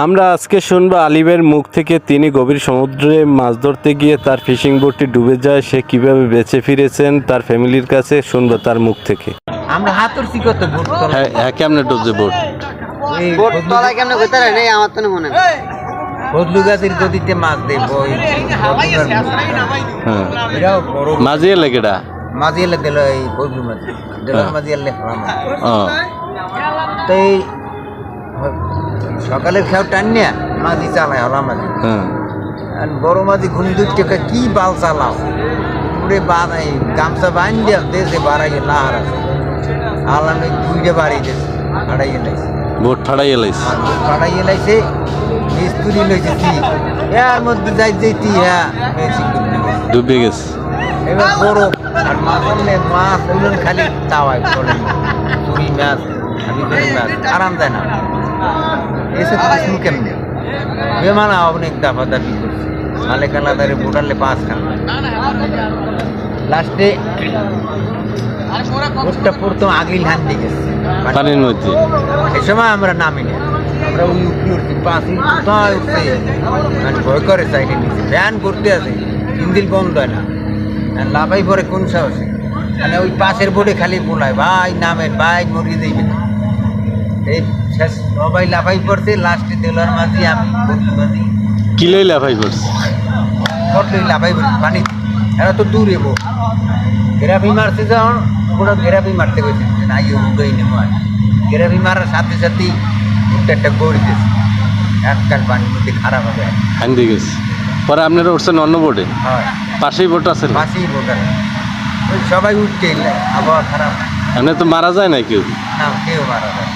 আমরা আজকে শুনবো আলিবের মুখ থেকে। তিনি গভীর সমুদ্রে মাছ ধরতে গিয়ে তার ফিশিং বোটটি ডুবে যায়, সে কিভাবে বেঁচে ফিরেছেন তার ফ্যামিলির কাছে, শুনবো তার মুখ থেকে। আমরা হাতুর শিখত বোট হ্যাঁ হ্যাঁ, কেমনে ডুবছে বোট? বোট তলায় কেমনে কইতে রে নেই আমার তো মনে নেই। বদলু গাছের গদিতে মাছ দেব হ্যাঁ, এরাও বড় মাঝিয়ে লেগেটা। মাঝিয়ে দিল এই বদলু মাছ দিল মাঝিয়ে লেখলাম ও তো এই সকালের খেয়াও টানিয়া মাঝি চালায় হলাম মাঝি হ্যাঁ, আর বড় মাঝি ঘুম 2 টাকা কি বাল চালাও পুরে বানাই গামছা বান দিয়া দেশে বাড়াইয়ে না হারা আলামে 2টা বাড়ি দেশে হারাইয়ে লাইছে বোট ফাড়াই এলাইছে। হারাইয়ে লাইছে মিস্ত্রি লইছে কি এর মধ্যে যাই যেতি হ্যাঁ বেশি ডুবে গেছে। এবার বড় আর মাছনে মাছ ওগুলো খালি তাওয়ায় চলে চুরি মাছ আমি চুরি মাছ আরাম দেয় না এসে তো কিছু কেমনে বেমানা অনেক দাফা দাফি করছে মালে কালাদারে বোটালে 5 খান লাস্টে ওটা প্রথম আগিল হান দিকে পানির মধ্যে এই সময় আমরা নামি না আমরা ওই উপরে উঠছি পাঁচই কোথায় উঠছে মানে ভয় করে চাইলে নিচে ভ্যান করতে আছে ইঞ্জিল বন্ধ হয় না আর লাফাই পরে কোন সাহসে মানে ওই পাশের বোর্ডে খালি বলায় ভাই নামের ভাই মরিয়ে দেবে এই শেষ সবাই লাফাই পড়ছে লাস্টে দেলার মাঝি আমি বদলু মাঝি কিলোই লাফাই পড়ছে। কটলই লাফাই পড়ছে পানি এরা তো দূরে বো গ্রাফি মারছে যখন ওরা গ্রাফি মারতে গেছে না ইয়ে উঠেই নেবো আর গ্রাফি মারার সাথে সাথেই একটা গড়ি দিয়েছে একটার পানির মধ্যে খারাপ হবে হান্দি গেছে। পরে আপনারা উঠছেন অন্য বোটে, হয় পাশেই বোট আছে। পাশেই বোটার ওই সবাই উঠতে আবহাওয়া খারাপ এমনি তো মারা যায় না কেউ। না কেউ মারা যায়